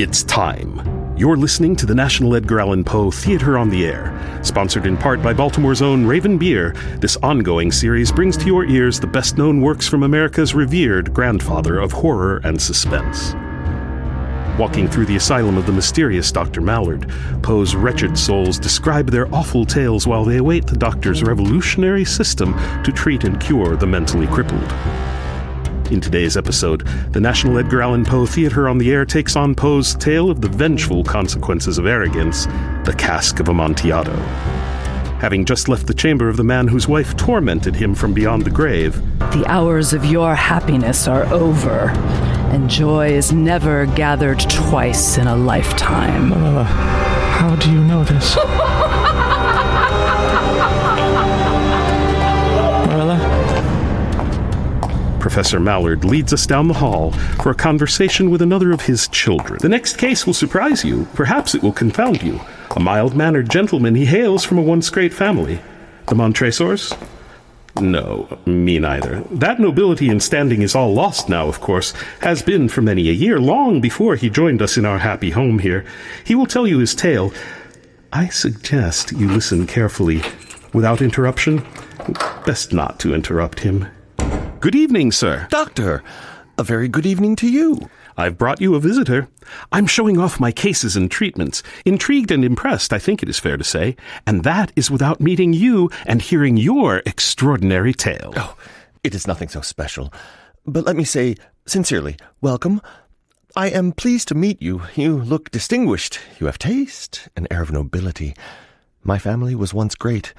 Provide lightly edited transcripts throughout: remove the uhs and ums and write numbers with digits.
It's time. You're listening to the National Edgar Allan Poe Theater on the Air. Sponsored in part by Baltimore's own Raven Beer, this ongoing series brings to your ears the best-known works from America's revered grandfather of horror and suspense. Walking through the asylum of the mysterious Dr. Mallard, Poe's wretched souls describe their awful tales while they await the doctor's revolutionary system to treat and cure the mentally crippled. In today's episode, the National Edgar Allan Poe Theater on the Air takes on Poe's tale of the vengeful consequences of arrogance, The Cask of Amontillado. Having just left the chamber of the man whose wife tormented him from beyond the grave, the hours of your happiness are over, and joy is never gathered twice in a lifetime. How do you know this? Professor Mallard leads us down the hall for a conversation with another of his children. The next case will surprise you. Perhaps it will confound you. A mild-mannered gentleman, he hails from a once great family. The Montresors? No, me neither. That nobility and standing is all lost now, of course, has been for many a year, long before he joined us in our happy home here. He will tell you his tale. I suggest you listen carefully, without interruption. Best not to interrupt him. Good evening, sir. Doctor, a very good evening to you. I've brought you a visitor. I'm showing off my cases and treatments. Intrigued and impressed, I think it is fair to say. And that is without meeting you and hearing your extraordinary tale. Oh, it is nothing so special. But let me say, sincerely, welcome. I am pleased to meet you. You look distinguished. You have taste, an air of nobility. My family was once great.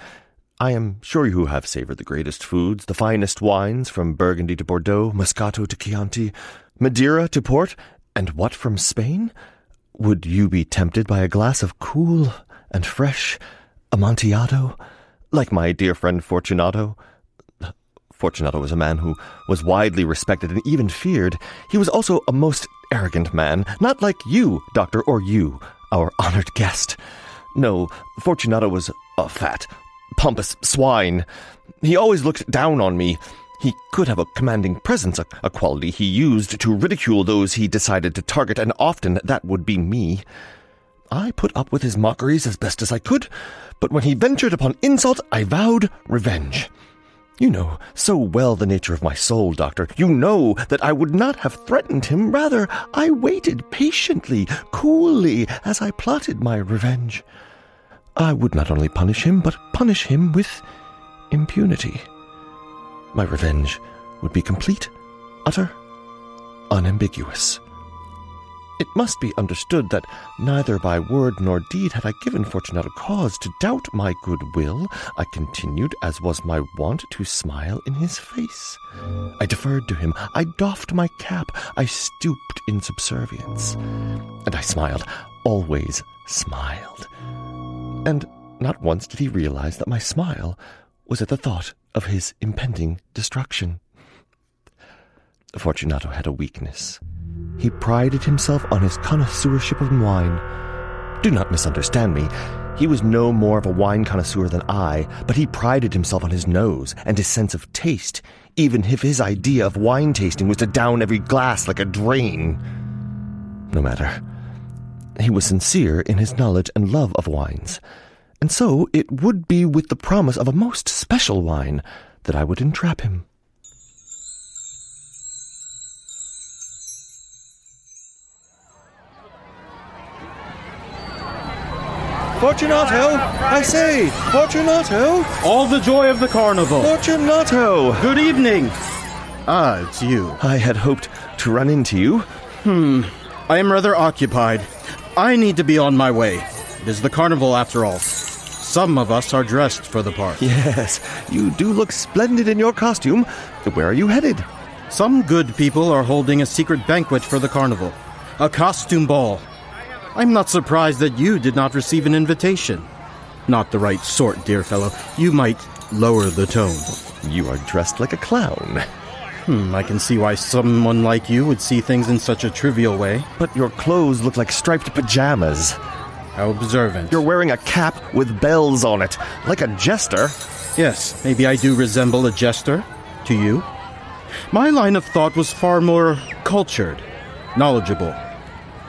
I am sure you have savored the greatest foods, the finest wines, from Burgundy to Bordeaux, Moscato to Chianti, Madeira to Port, and what from Spain? Would you be tempted by a glass of cool and fresh Amontillado, like my dear friend Fortunato? Fortunato was a man who was widely respected and even feared. He was also a most arrogant man, not like you, Doctor, or you, our honored guest. No, Fortunato was a fat, pompous swine. He always looked down on me. He could have a commanding presence, a quality he used to ridicule those he decided to target, and often that would be me. I put up with his mockeries as best as I could, but when he ventured upon insult, I vowed revenge. You know so well the nature of my soul, Doctor. You know that I would not have threatened him. Rather, I waited patiently, coolly, as I plotted my revenge. I would not only punish him, but punish him with impunity. My revenge would be complete, utter, unambiguous. It must be understood that neither by word nor deed had I given Fortunato cause to doubt my goodwill. I continued, as was my wont, to smile in his face. I deferred to him. I doffed my cap. I stooped in subservience. And I smiled, always smiled. And not once did he realize that my smile was at the thought of his impending destruction. Fortunato had a weakness. He prided himself on his connoisseurship of wine. Do not misunderstand me. He was no more of a wine connoisseur than I, but he prided himself on his nose and his sense of taste, even if his idea of wine tasting was to down every glass like a drain. No matter. He was sincere in his knowledge and love of wines, and so it would be with the promise of a most special wine that I would entrap him. Fortunato! I say! Fortunato! All the joy of the carnival! Fortunato! Good evening! Ah, it's you. I had hoped to run into you. I am rather occupied. I need to be on my way. It is the carnival, after all. Some of us are dressed for the part. Yes, you do look splendid in your costume. Where are you headed? Some good people are holding a secret banquet for the carnival. A costume ball. I'm not surprised that you did not receive an invitation. Not the right sort, dear fellow. You might lower the tone. You are dressed like a clown. I can see why someone like you would see things in such a trivial way. But your clothes look like striped pajamas. How observant. You're wearing a cap with bells on it, like a jester. Yes, maybe I do resemble a jester to you. My line of thought was far more cultured, knowledgeable.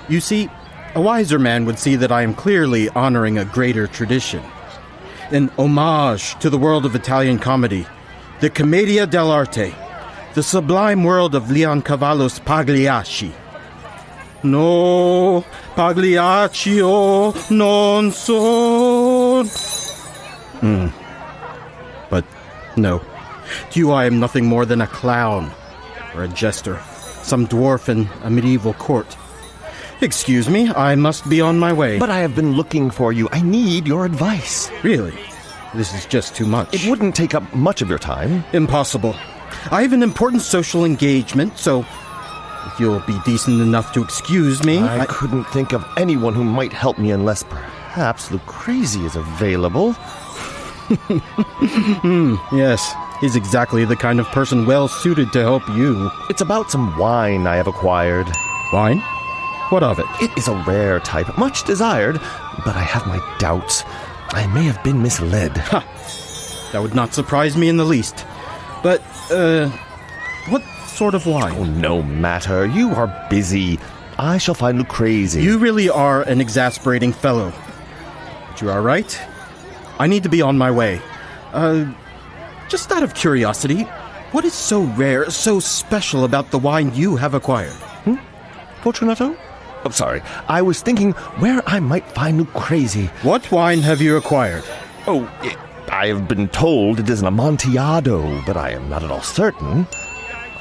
You see, A wiser man would see that I am clearly honoring a greater tradition. An homage to the world of Italian comedy, the Commedia dell'arte, the sublime world of Leoncavallo's Pagliacci. No, Pagliaccio non son. But no, to you I am nothing more than a clown or a jester, some dwarf in a medieval court. Excuse me, I must be on my way. But I have been looking for you. I need your advice. Really? This is just too much. It wouldn't take up much of your time. Impossible. I have an important social engagement, so if you'll be decent enough to excuse me... I couldn't think of anyone who might help me unless perhaps Lucrezi is available. Yes, he's exactly the kind of person well suited to help you. It's about some wine I have acquired. Wine? What of it? It is a rare type, much desired, but I have my doubts. I may have been misled. That would not surprise me in the least. But, what sort of wine? Oh, no matter. You are busy. I shall find Lucrezi. You really are an exasperating fellow. But you are right. I need to be on my way. Just out of curiosity, what is so rare, so special about the wine you have acquired? Fortunato? Oh, sorry. I was thinking where I might find Lucrezi. What wine have you acquired? Oh, I have been told it is an Amontillado, but I am not at all certain.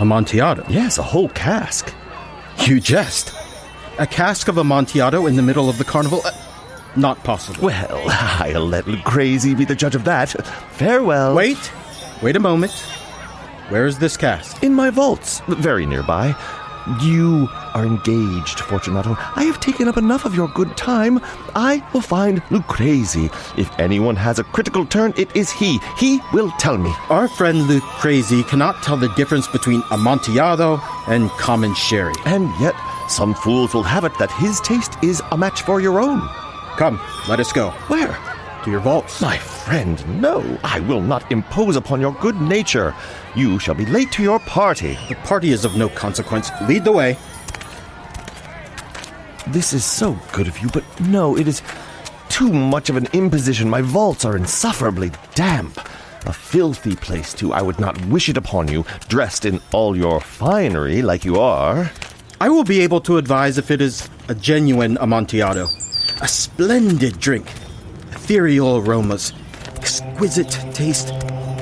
Amontillado? Yes, a whole cask. You jest. A cask of Amontillado in the middle of the carnival? Not possible. Well, I'll let Lucrezi be the judge of that. Farewell. Wait a moment. Where is this cask? In my vaults, very nearby. You are engaged, Fortunato. I have taken up enough of your good time. I will find Lucrezi. If anyone has a critical turn, it is he. He will tell me. Our friend Lucrezi cannot tell the difference between Amontillado and common sherry. And yet, some fools will have it that his taste is a match for your own. Come, let us go. Where? To your vaults. My friend, no. I will not impose upon your good nature. You shall be late to your party. The party is of no consequence. Lead the way. This is so good of you, but no, it is too much of an imposition. My vaults are insufferably damp. A filthy place, too. I would not wish it upon you, dressed in all your finery like you are. I will be able to advise if it is a genuine Amontillado. A splendid drink. Ethereal aromas, exquisite taste,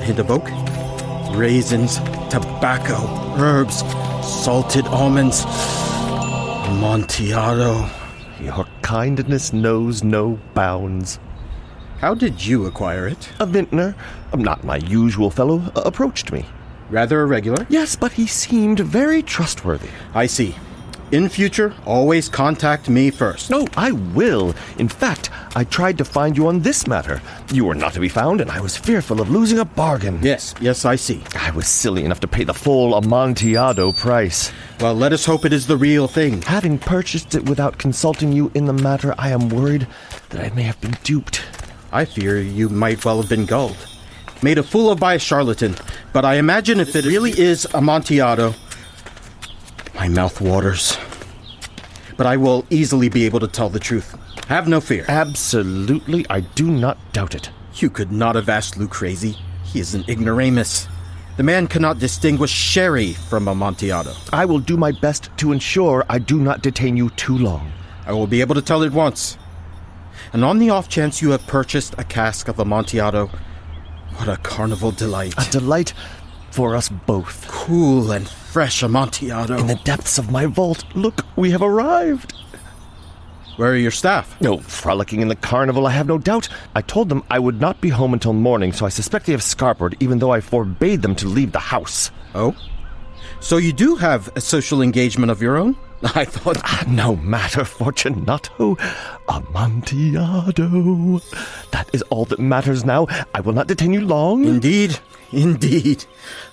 hint of oak, raisins, tobacco, herbs, salted almonds. Amontillado. Your kindness knows no bounds. How did you acquire it? A vintner, not my usual fellow, approached me. Rather irregular? Yes, but he seemed very trustworthy. I see. In future, always contact me first. No, I will. In fact, I tried to find you on this matter. You were not to be found, and I was fearful of losing a bargain. Yes, I see. I was silly enough to pay the full Amontillado price. Well, let us hope it is the real thing. Having purchased it without consulting you in the matter, I am worried that I may have been duped. I fear you might well have been gulled. Made a fool of by a charlatan. But I imagine if it really is Amontillado... My mouth waters. But I will easily be able to tell the truth. Have no fear. Absolutely, I do not doubt it. You could not have asked Lucrezi. He is an ignoramus. The man cannot distinguish sherry from Amontillado. I will do my best to ensure I do not detain you too long. I will be able to tell at once. And on the off chance you have purchased a cask of Amontillado, what a carnival delight. A delight for us both. Cool and fresh Amontillado. In the depths of my vault, look, we have arrived. Where are your staff? No, frolicking in the carnival, I have no doubt. I told them I would not be home until morning, so I suspect they have scarpered, even though I forbade them to leave the house. Oh? So you do have a social engagement of your own? I thought... No matter, Fortunato. Amontillado. That is all that matters now. I will not detain you long. Indeed.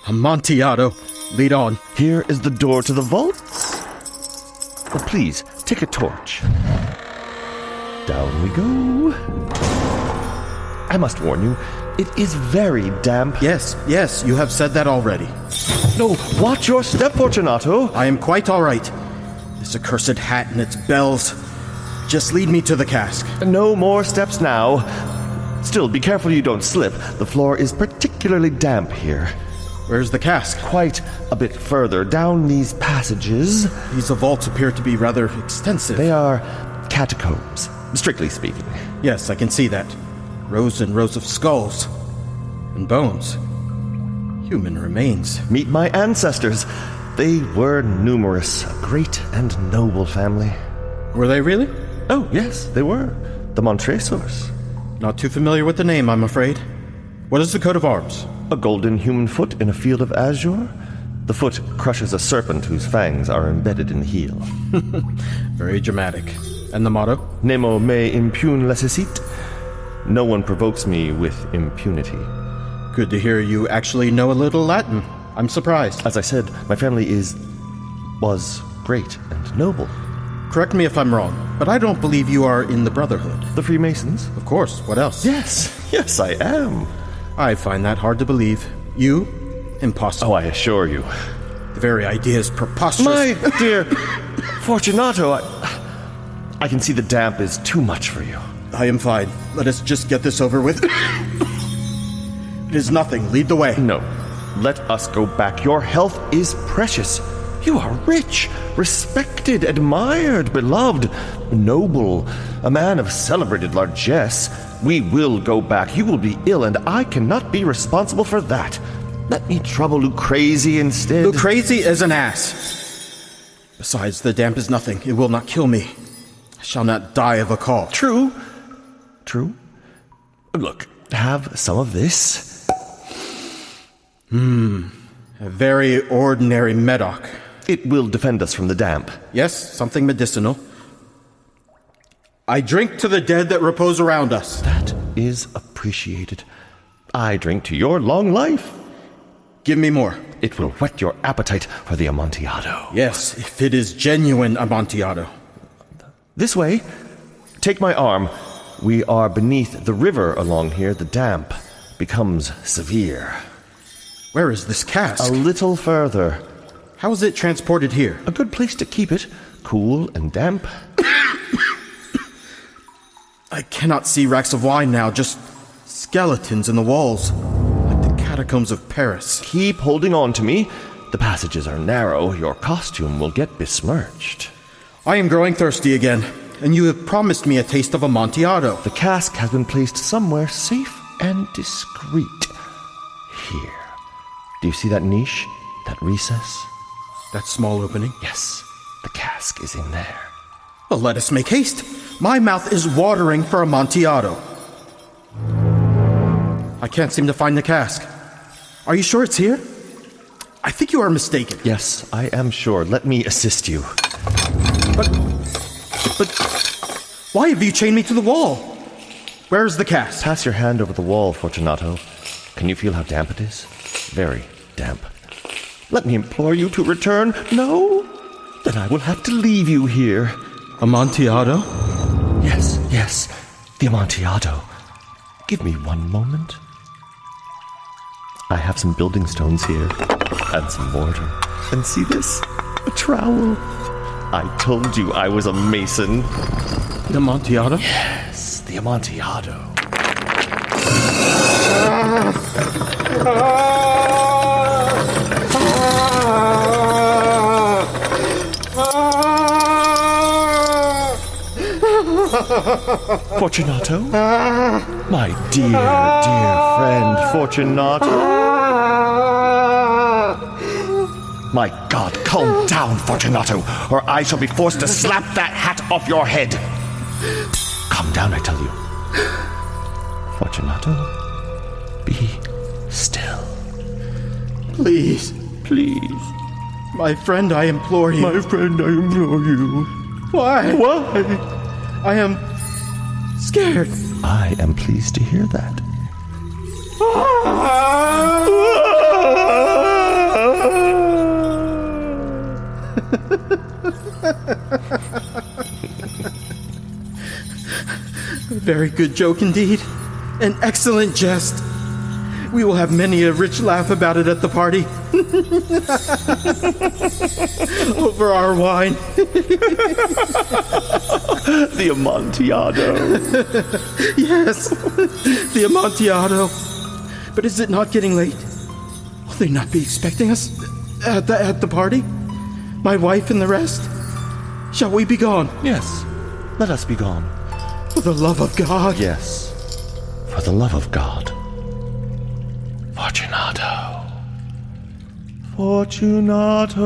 Amontillado. Lead on. Here is the door to the vaults. Oh, please, take a torch. Down we go. I must warn you, it is very damp. Yes, you have said that already. No, watch your step, Fortunato. I am quite all right. This accursed hat and its bells. Just lead me to the cask. No more steps now. Still, be careful you don't slip. The floor is particularly damp here. Where's the cask? Quite a bit further down these passages. These vaults appear to be rather extensive. They are catacombs, strictly speaking. Yes, I can see that. Rows and rows of skulls. And bones. Human remains. Meet my ancestors. They were numerous, a great and noble family. Were they really? Oh, yes, they were. The Montresors. Not too familiar with the name, I'm afraid. What is the coat of arms? A golden human foot in a field of azure. The foot crushes a serpent whose fangs are embedded in the heel. Very dramatic. And the motto? Nemo me impune lecessit. No one provokes me with impunity. Good to hear you actually know a little Latin. I'm surprised. As I said, my family was great and noble. Correct me if I'm wrong, but I don't believe you are in the Brotherhood. The Freemasons? Of course, what else? Yes, I am. I find that hard to believe. You? Impossible. Oh, I assure you. The very idea is preposterous. My dear Fortunato, I can see the damp is too much for you. I am fine. Let us just get this over with. It is nothing. Lead the way. No. Let us go back. Your health is precious. You are rich, respected, admired, beloved, noble, a man of celebrated largesse. We will go back. You will be ill, and I cannot be responsible for that. Let me trouble Lucrezi instead. Lucrezi is an ass. Besides, the damp is nothing. It will not kill me. I shall not die of a cough. True. Look, have some of this. A very ordinary medoc. It will defend us from the damp. Yes, something medicinal. I drink to the dead that repose around us. That is appreciated. I drink to your long life. Give me more. It will whet your appetite for the Amontillado. Yes, if it is genuine Amontillado. This way. Take my arm. We are beneath the river along here. The damp becomes severe. Where is this cask? A little further. How is it transported here? A good place to keep it. Cool and damp. I cannot see racks of wine now, just skeletons in the walls, like the catacombs of Paris. Keep holding on to me. The passages are narrow. Your costume will get besmirched. I am growing thirsty again, and you have promised me a taste of Amontillado. The cask has been placed somewhere safe and discreet. Here. Do you see that niche? That recess? That small opening? Yes, the cask is in there. Well, let us make haste. My mouth is watering for Amontillado. I can't seem to find the cask. Are you sure it's here? I think you are mistaken. Yes, I am sure. Let me assist you. But why have you chained me to the wall? Where is the cask? Pass your hand over the wall, Fortunato. Can you feel how damp it is? Very damp. Let me implore you to return. No? Then I will have to leave you here. Amontillado? Yes, the Amontillado. Give me one moment. I have some building stones here, and some mortar. And see this? A trowel. I told you I was a mason. The Amontillado? Yes, the Amontillado. Fortunato? My dear friend, Fortunato. My God, calm down, Fortunato, or I shall be forced to slap that hat off your head. Calm down, I tell you. Fortunato, be still. Please. My friend, I implore you. My friend, I implore you. Why? I am scared. I am pleased to hear that. A very good joke indeed. An excellent jest. We will have many a rich laugh about it at the party. Over our wine. The Amontillado. Yes, the Amontillado. But is it not getting late? Will they not be expecting us at the party? My wife and the rest? Shall we be gone? Yes, let us be gone. For the love of God. Yes, for the love of God. Fortunato. Fortunato.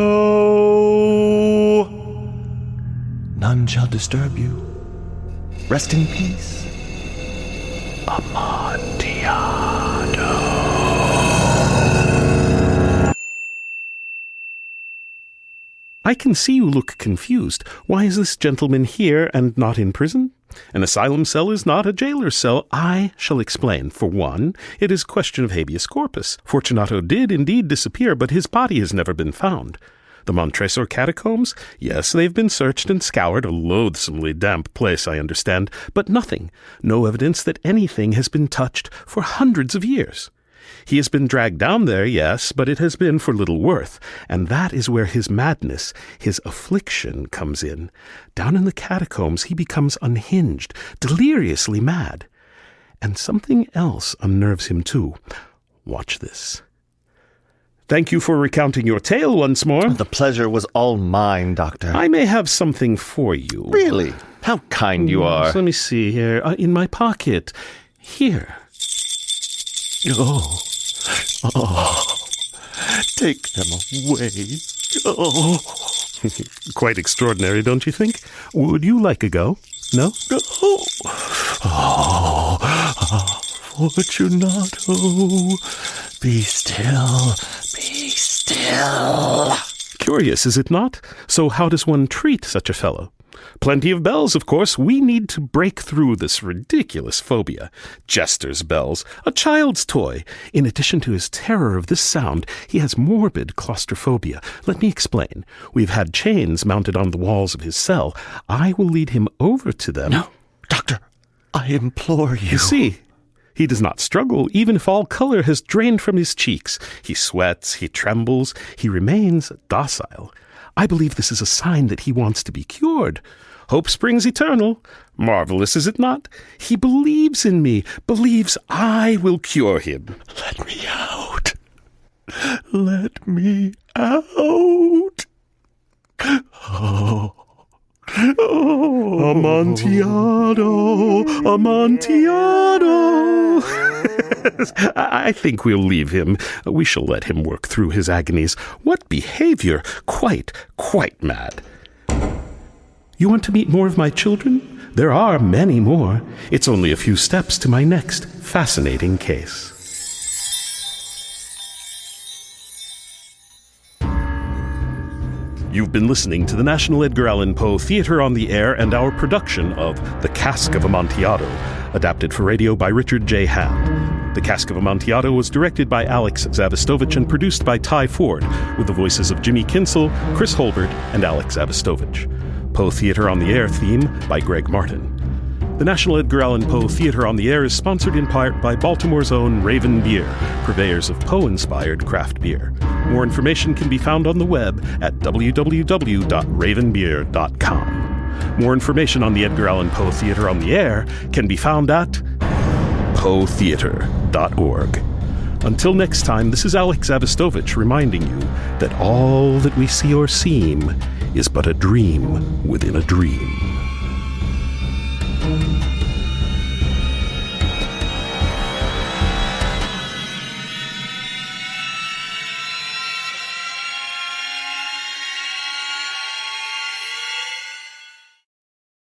None shall disturb you. Rest in peace. Amontillado. I can see you look confused. Why is this gentleman here and not in prison? An asylum cell is not a jailer's cell. I shall explain. For one, it is a question of habeas corpus. Fortunato did indeed disappear, but his body has never been found. The Montresor catacombs? Yes, they've been searched and scoured. A loathsomely damp place, I understand. But nothing. No evidence that anything has been touched for hundreds of years. He has been dragged down there, yes, but it has been for little worth, and that is where his madness, his affliction, comes in. Down in the catacombs he becomes unhinged, deliriously mad. And something else unnerves him too. Watch this. Thank you for recounting your tale once more. The pleasure was all mine, Doctor. I may have something for you. Really? How kind you are. So let me see here. In my pocket. Here. Oh. Oh. Take them away. Oh. Quite extraordinary, don't you think? Would you like a go? No? Oh. Oh. Fortunato. Be still. Be still. Curious, is it not? So how does one treat such a fellow? Plenty of bells, of course. We need to break through this ridiculous phobia. Jester's bells, a child's toy. In addition to his terror of this sound, he has morbid claustrophobia. Let me explain. We've had chains mounted on the walls of his cell. I will lead him over to them. No, Doctor, I implore you. You see, he does not struggle, even if all color has drained from his cheeks. He sweats, he trembles, he remains docile. I believe this is a sign that he wants to be cured. Hope springs eternal. Marvelous, is it not? He believes in me, believes I will cure him. Let me out. Let me out. Oh. Oh, Amontillado, Amontillado. I think we'll leave him. We shall let him work through his agonies. What behavior! Quite mad. You want to meet more of my children? There are many more. It's only a few steps to my next fascinating case. You've been listening to the National Edgar Allan Poe Theatre on the Air and our production of The Cask of Amontillado, adapted for radio by Richard J. Hand. The Cask of Amontillado was directed by Alex Zavistovich and produced by Ty Ford, with the voices of Jimmy Kinsel, Chris Holbert, and Alex Zavistovich. Poe Theatre on the Air theme by Greg Martin. The National Edgar Allan Poe Theatre on the Air is sponsored in part by Baltimore's own Raven Beer, purveyors of Poe-inspired craft beer. More information can be found on the web at www.ravenbeer.com. More information on the Edgar Allan Poe Theatre on the Air can be found at poetheatre.org. Until next time, this is Alex Zavistovich reminding you that all that we see or seem is but a dream within a dream.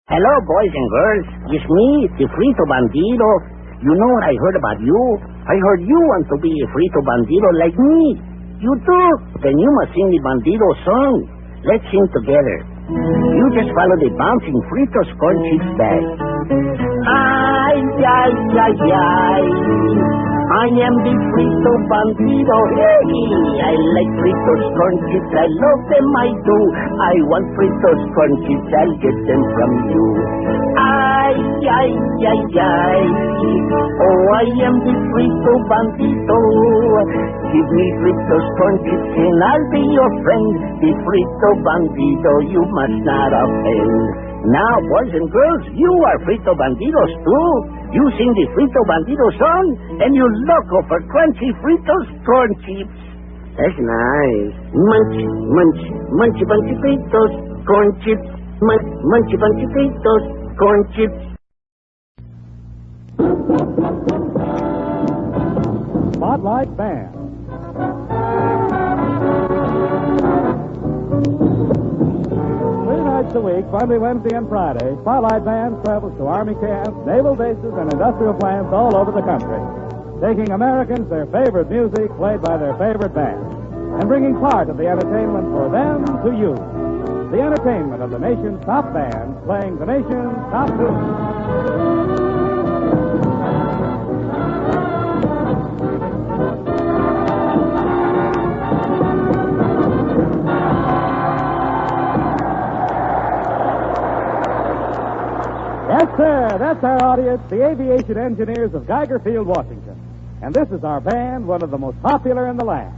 Hello, boys and girls. It's me, the Frito Bandito. You know what I heard about you? I heard you want to be a Frito Bandito like me. You too? Then you must sing the Bandito song. Let's sing together. You just follow the bouncing Fritos corn chips bag. Ay, ay, ay, ay. I am the Frito Bandito. Hey, I like Fritos corn chips. I love them, I do. I want Fritos corn chips. I'll get them from you. Ay, ay, ay, ay. Oh, I am the Frito Bandito. Give me Fritos, corn chips, and I'll be your friend. The Frito Bandito, you must not offend. Now, boys and girls, you are Frito Banditos too. You sing the Frito Bandito song, and you loco for crunchy Fritos, corn chips. That's nice. Munch, munch, munchy bunchy Fritos, corn chips. Munchy bunchy Fritos, corn chips. Spotlight Band. Three nights a week, Monday, Wednesday, and Friday, Spotlight Band travels to Army camps, naval bases, and industrial plants all over the country, taking Americans their favorite music played by their favorite band, and bringing part of the entertainment for them to you. The entertainment of the nation's top bands playing the nation's top tunes. Yes, sir, that's our audience, the aviation engineers of Geiger Field, Washington. And this is our band, one of the most popular in the land.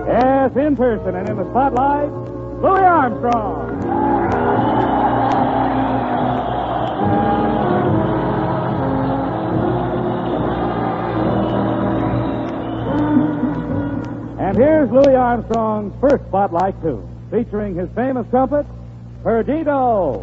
Yes, in person and in the spotlight, Louis Armstrong. And here's Louis Armstrong's first spotlight tune, featuring his famous trumpet, Perdido.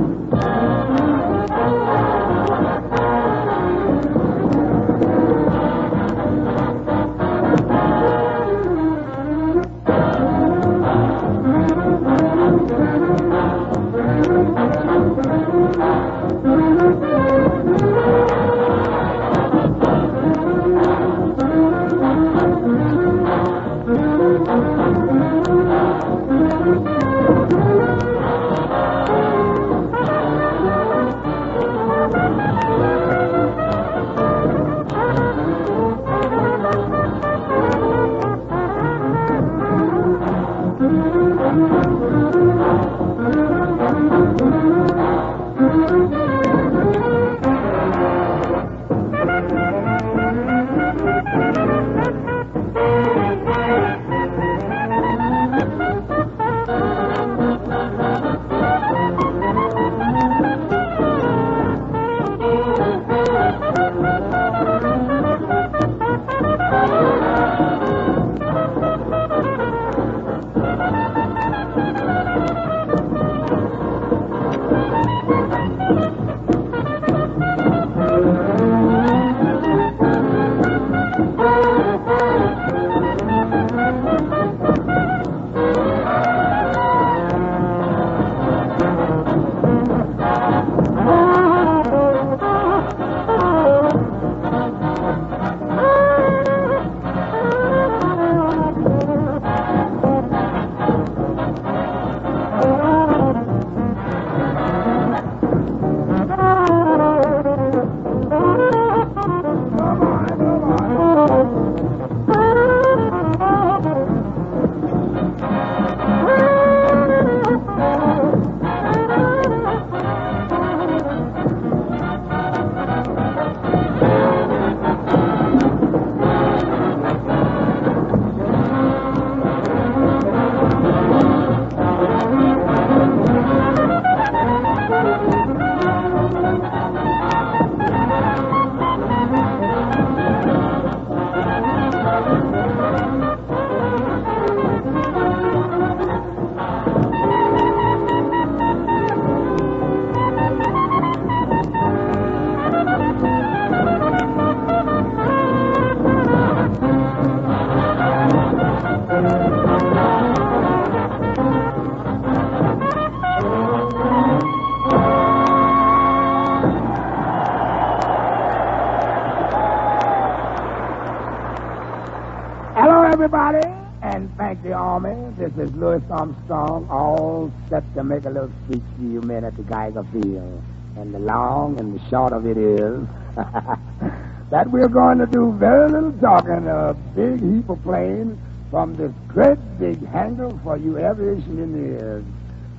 everybody, and thank the Army. This is Louis Armstrong, all set to make a little speech to you men at the Geiger Field. And the long and the short of it is, that we're going to do very little talking, a big heap of playing from this great big hangar for you aviation engineers.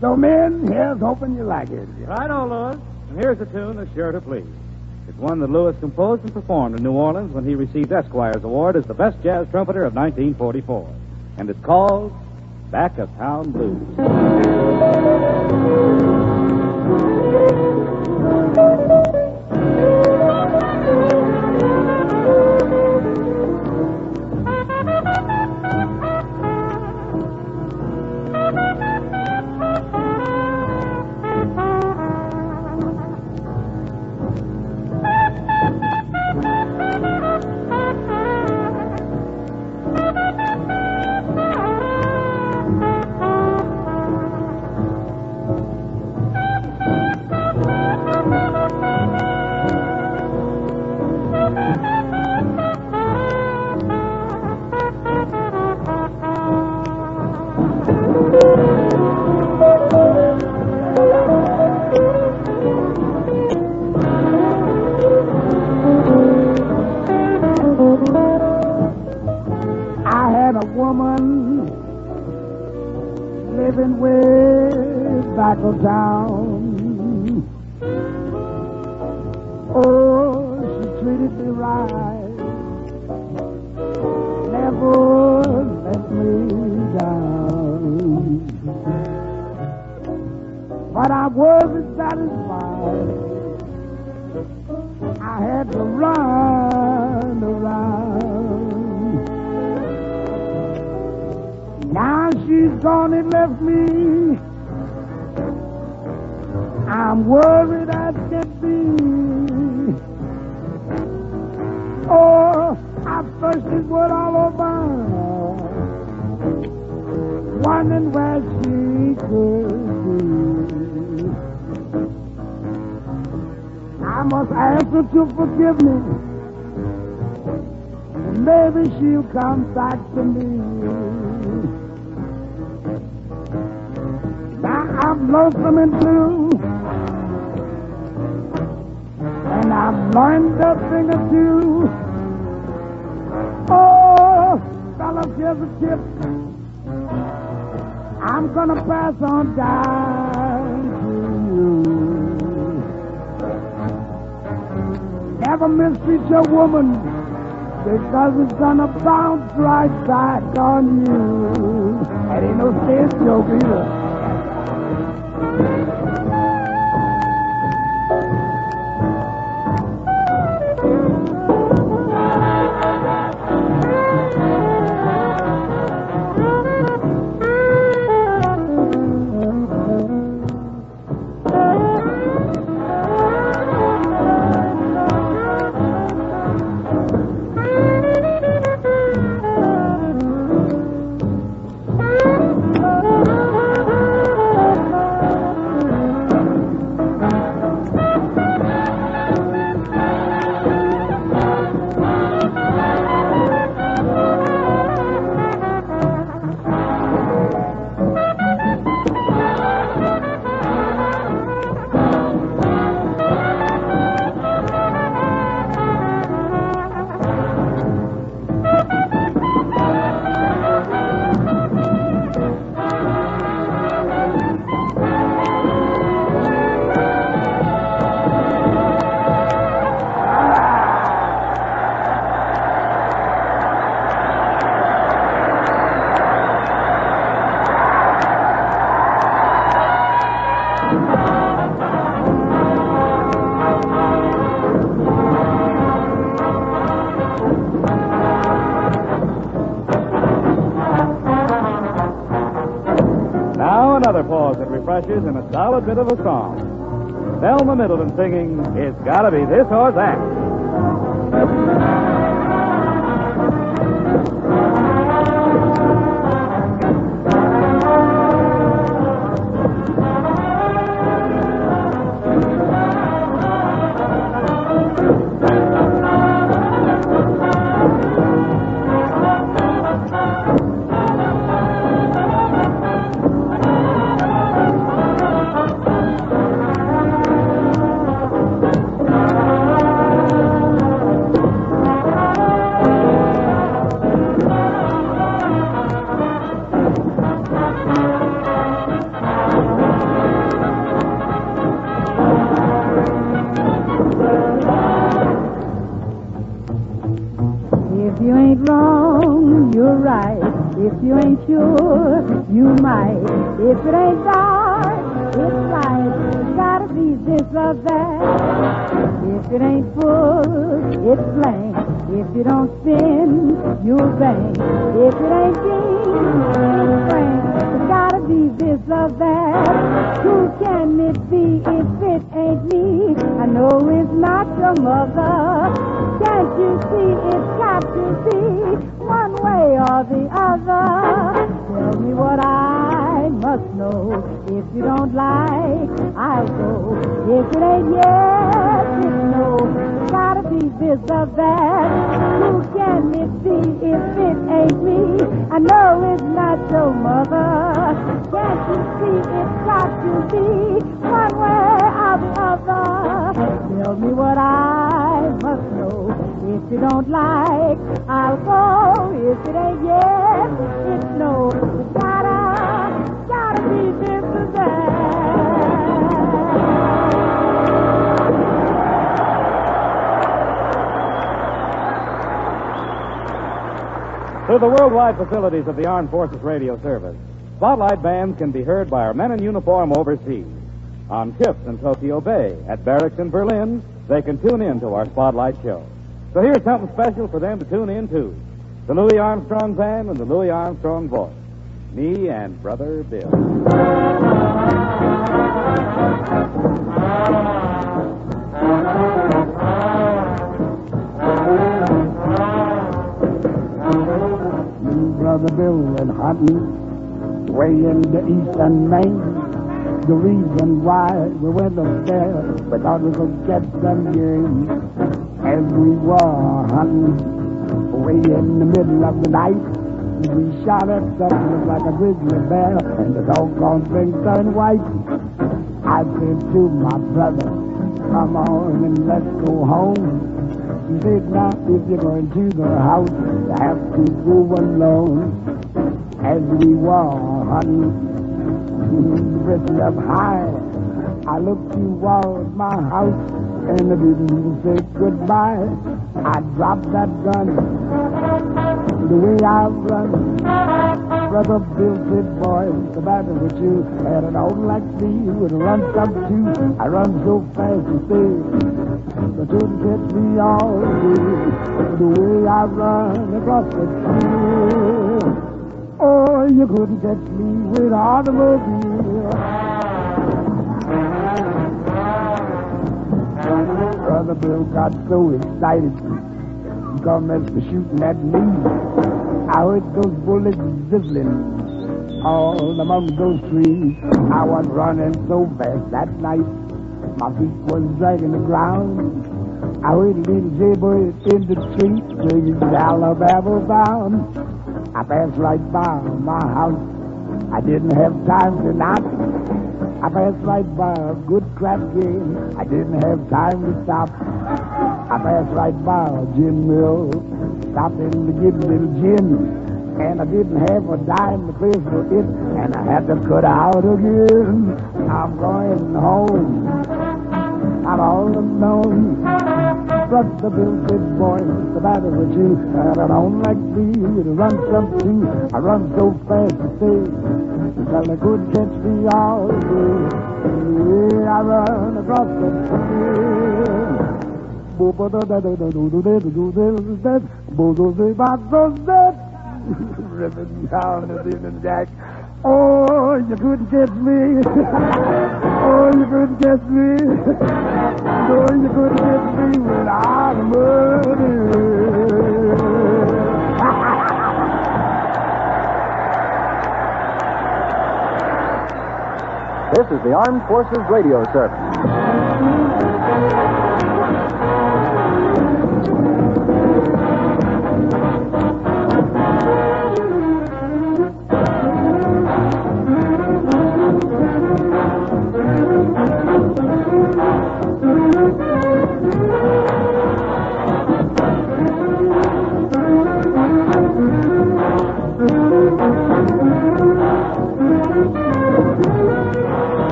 So, men, here's hoping you like it. Right on, Lewis. And here's a tune that's sure to please. It's one that Lewis composed and performed in New Orleans when he received Esquire's award as the best jazz trumpeter of 1944. And it's called Back of Town Blues. Back of town. Oh, she treated me right, never let me down. But I wasn't satisfied. I had to run around. Now she's gone and left me. I'm worried as can be. Oh, I thirsted wood all over, wondering where she could be. I must ask her to forgive me, and maybe she'll come back to me. Now I'm lonesome and blue, and I've learned a thing or two. Oh, fellas, here's a tip. I'm gonna pass on down to you. Never mistreat your woman, because it's gonna bounce right back on you. That ain't no stage joke either. Another pause that refreshes in a solid bit of a song. Thelma Middleton singing, It's Gotta Be This or That. If you ain't sure, you might. If it ain't dark, it's light. It's gotta be this or that. If it ain't full, it's blank. If you don't spin, you'll bank. If it ain't deep, it's frank. It's gotta be this or that. Who can it be if it ain't me? I know it's not your mother. Can't you see it's got to be one way or the other? Tell me what I must know. If you don't like, I'll go. If it ain't yes, it's no. It's gotta be this or that. Who can it be if it ain't me? I know it's not your mother. Can't you see it's got to be one way or the other? Tell me what I must know. If you don't like, I'll go. If it ain't yes, it's no. It's gotta be this or that. Through the worldwide facilities of the Armed Forces Radio Service, Spotlight bands can be heard by our men in uniform overseas. On ships in Tokyo Bay, at barracks in Berlin, they can tune in to our Spotlight show. So here's something special for them to tune in to. The Louis Armstrong Band and the Louis Armstrong Voice. Me and Brother Bill. Brother Bill and hunting way in the eastern Maine. The reason why we went up there, we thought we could get some game. As we were hunting way in the middle of the night, we shot at something like a grizzly bear, and the doggone thing turned white. I said to my brother, come on and let's go home. He said, now, if you're going to the house, you have to go alone. As we were hunting, dressed up high, I looked toward my house, and I didn't say goodbye. I dropped that gun, the way I run. Brother Bill said, boy, what's the matter with you? And an old like me would run some too. I run so fast and stay. But couldn't catch me all day, the way I run across the field. Oh, you couldn't catch me with an automobile. Brother Bill got so excited, he commenced to shooting at me. I heard those bullets sizzling all among those trees. I was running so fast that night, my feet was dragging the ground. I heard a little jailbird in the street singing Alabama bound. I passed right by my house. I didn't have time to knock. I passed right by a good crap game. I didn't have time to stop. I passed right by a gin mill, stopping to get a little gin. And I didn't have a dime to pay for it, and I had to cut out again. I'm going home. I'm all alone. Brother Bill said, boy, what's the matter with you? And I don't like me to run some too. I run so fast to stay. Well, they couldn't catch me all day. Yeah, I run across the field. Ribbon down the Union Jack. Oh, you couldn't catch me. Oh, you couldn't catch me. Oh, you couldn't catch me without money. This is the Armed Forces Radio Service.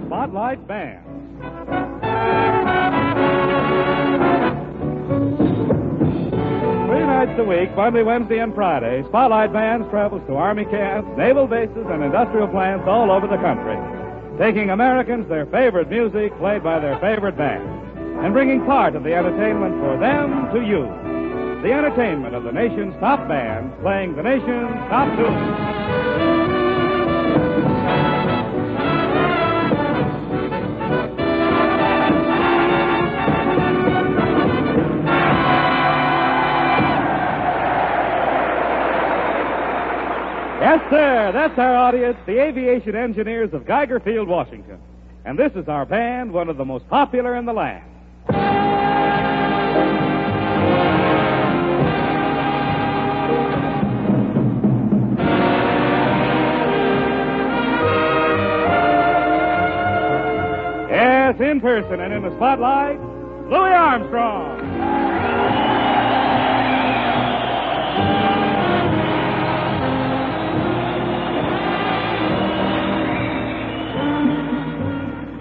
Spotlight Band. Three nights a week, Monday, Wednesday, and Friday, Spotlight Bands travels to Army camps, naval bases, and industrial plants all over the country, taking Americans their favorite music played by their favorite bands, and bringing part of the entertainment for them to you. The entertainment of the nation's top bands playing the nation's top tunes. Yes, sir, that's our audience, the aviation engineers of Geiger Field, Washington. And this is our band, one of the most popular in the land. Yes, in person and in the spotlight, Louis Armstrong.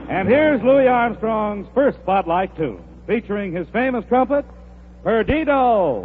And here's Louis Armstrong's first spotlight tune, featuring his famous trumpet, Perdido.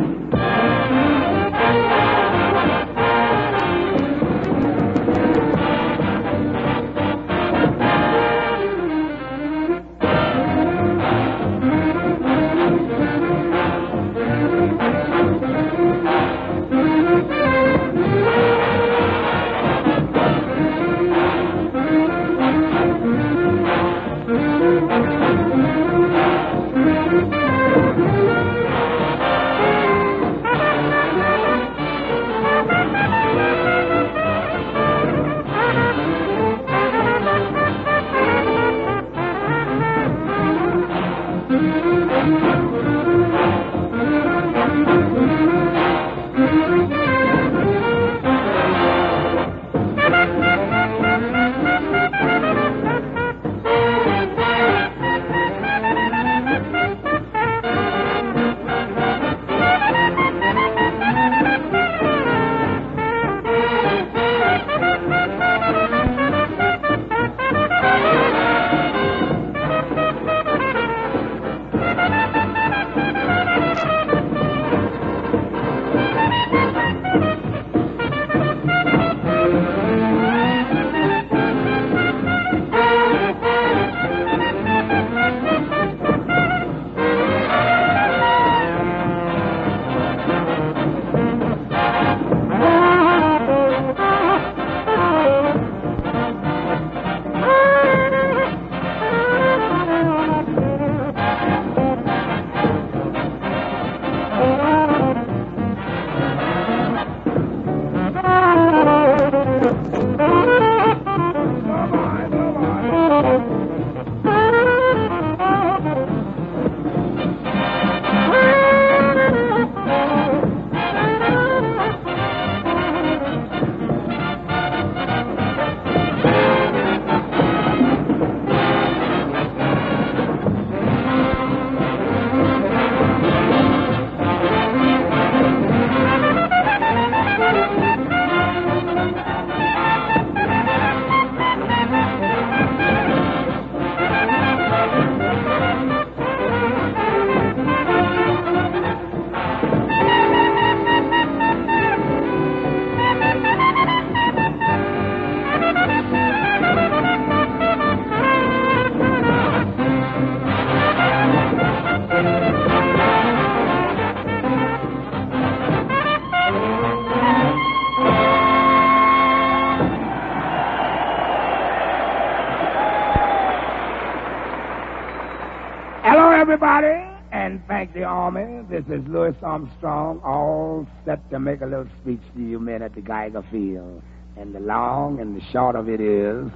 Everybody, and thank the Army. This is Louis Armstrong, all set to make a little speech to you men at the Geiger Field. And the long and the short of it is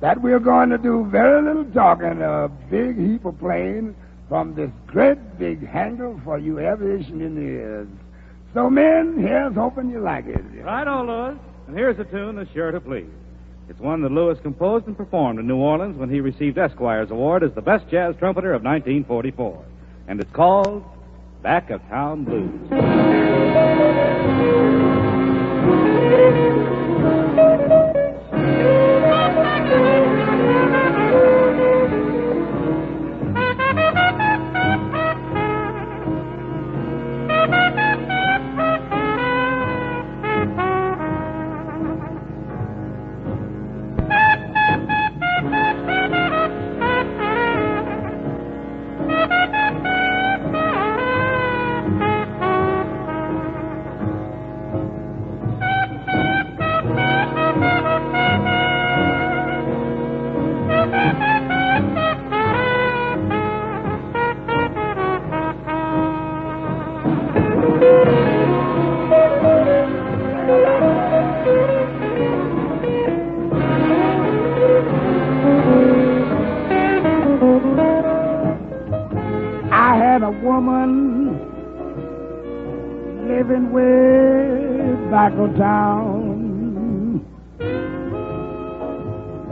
that we're going to do very little talking, a big heap of playing from this great big hangar for you aviation engineers. So, men, here's hoping you like it. Right on, Louis. And here's a tune that's sure to please. It's one that Louis composed and performed in New Orleans when he received Esquire's award as the best jazz trumpeter of 1944. And it's called Back of Town Blues. I had a woman living way back of town.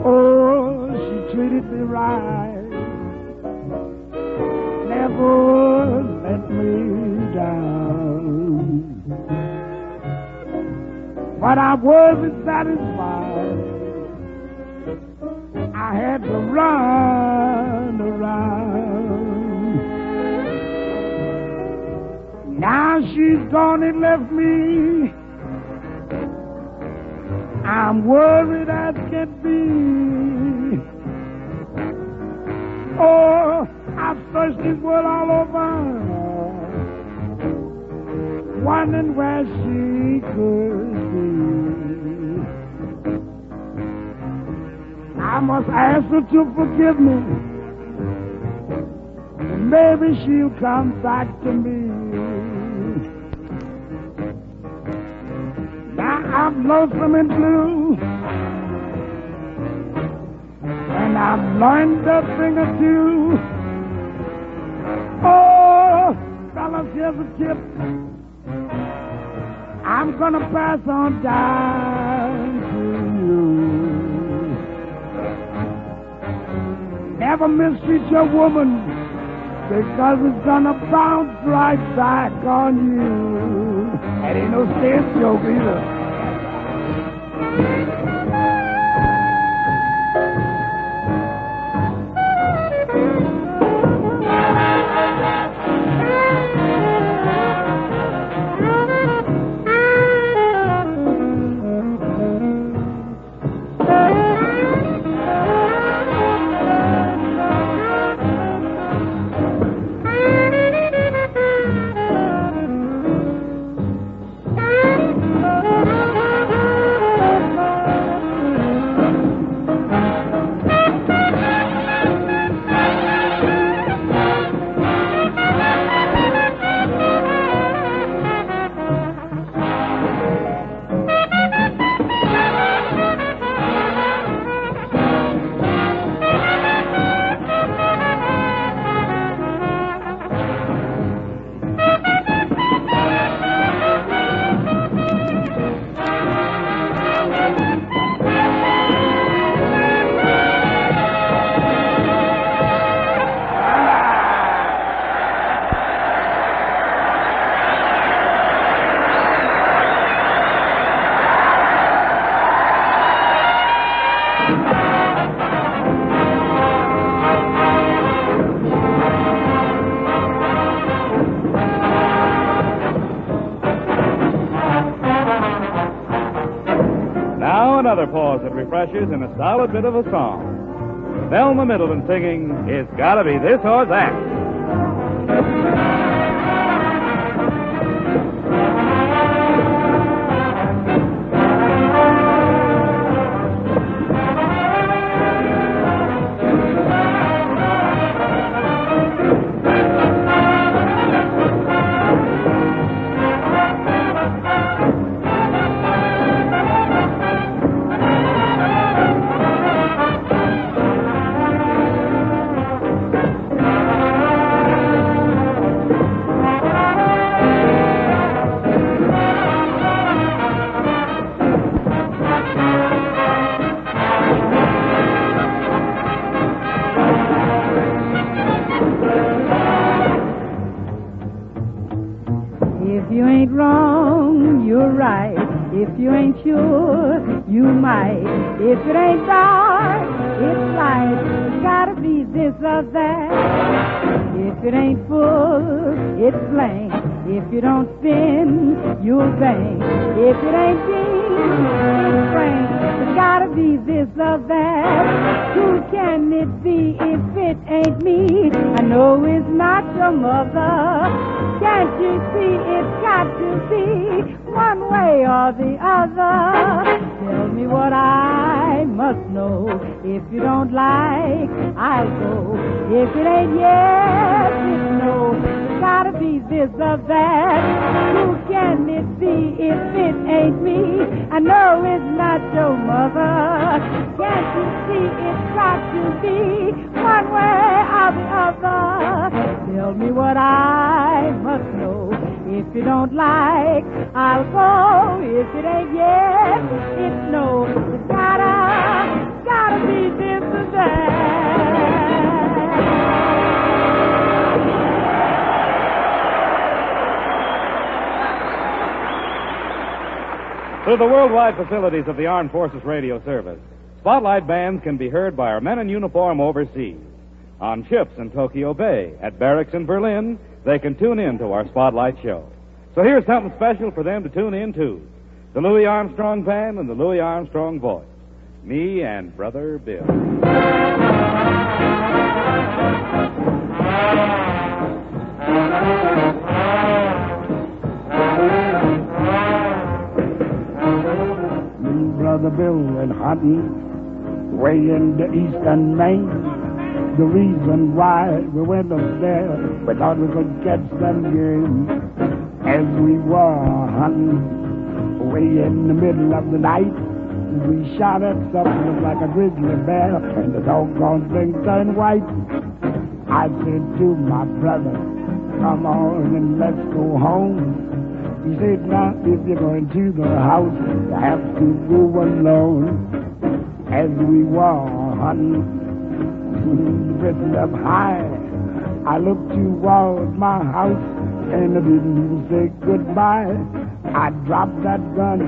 Oh, she treated me right, never let me down. But I wasn't satisfied. I had to run around. Now she's gone and left me. I'm worried as can be. Oh, I've searched this world all over, wondering where she could be. I must ask her to forgive me, and maybe she'll come back to me. Now I'm lonesome and blue, and I've learned a thing or two. Oh, fellas, here's a tip. I'm gonna pass on down to you. Never mistreat your woman, because it's gonna bounce right back on you. That ain't no stage joke either. Another pause that refreshes in a solid bit of a song. Thelma Middleton singing It's Gotta Be This or That. If you ain't wrong, you're right. If you ain't sure, you might. If it ain't dark, it's light. It's gotta be this or that. If it ain't full, it's blank. If you don't spin, you'll bank. If it ain't deep, it's frank. It's gotta be this or that. Who can it be if it ain't me? I know it's not your mother. Can't you see it's got to be one way or the other? Tell me what I must know. If you don't like, I'll go. If it ain't yes, it's no. It's gotta be this or that. Who can it be if it ain't me? I know it's not your mother. Can't you see it's got to be one way or the other? Tell me what I must know. If you don't like, I'll go. If it ain't yes, it's no. It's gotta be this or that. Through the worldwide facilities of the Armed Forces Radio Service, Spotlight bands can be heard by our men in uniform overseas. On ships in Tokyo Bay, at barracks in Berlin, they can tune in to our Spotlight show. So here's something special for them to tune in to. The Louis Armstrong Band and the Louis Armstrong Voice. Me and Brother Bill. Brother Bill and hunting way in the eastern Maine. The reason why we went up there, we thought we could catch some game. As we were hunting way in the middle of the night, we shot at something like a grizzly bear, and the doggone thing turned white. I said to my brother, come on and let's go home. He said, now, if you're going to the house, you have to go alone. As we were hunting, drifting up high, I looked towards my house, and I didn't even say goodbye. I dropped that gun,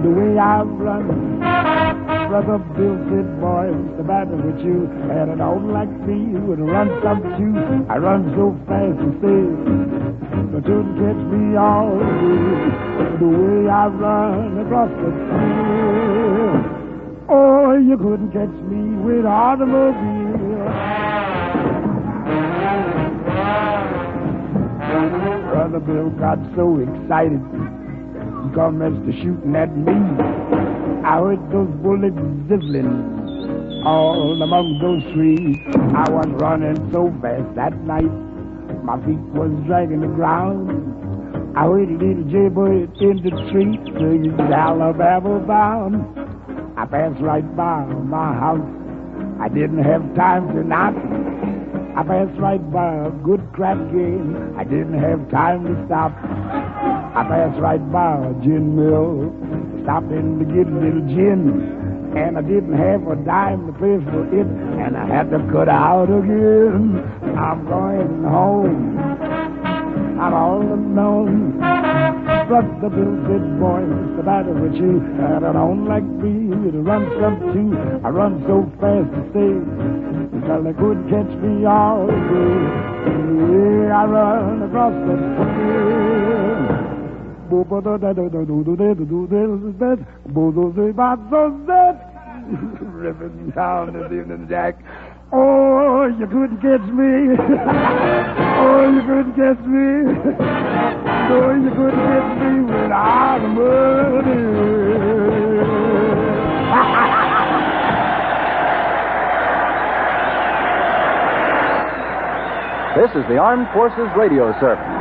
the way I run. Brother Bill said, boy, what's the matter with you? And I don't like me, would run some too. I run so fast and say, but you catch me all the way I run across the field. Oh, you couldn't catch me with automobile. Brother Bill got so excited, he commenced to shooting at me. I heard those bullets zizzling all among those trees. I was running so fast that night, my feet was dragging the ground. I heard a little jaybird in the tree singing Alabama bound. I passed right by my house. I didn't have time to knock. I passed right by a good crap game. I didn't have time to stop. I passed right by a gin mill. Stopped in to get a little gin. And I didn't have a dime to pay for it. And I had to cut out again. I'm going home. I'm all alone. Brother Bill said, boy, what's the matter with you? I don't like me to run some too. I run so fast to stay, because they couldn't catch me all day. Yeah, I run across the field. Ripping down the Union Jack. Oh, you couldn't catch me. Oh, you couldn't catch me. Oh, you couldn't catch me without money. This is the Armed Forces Radio Service.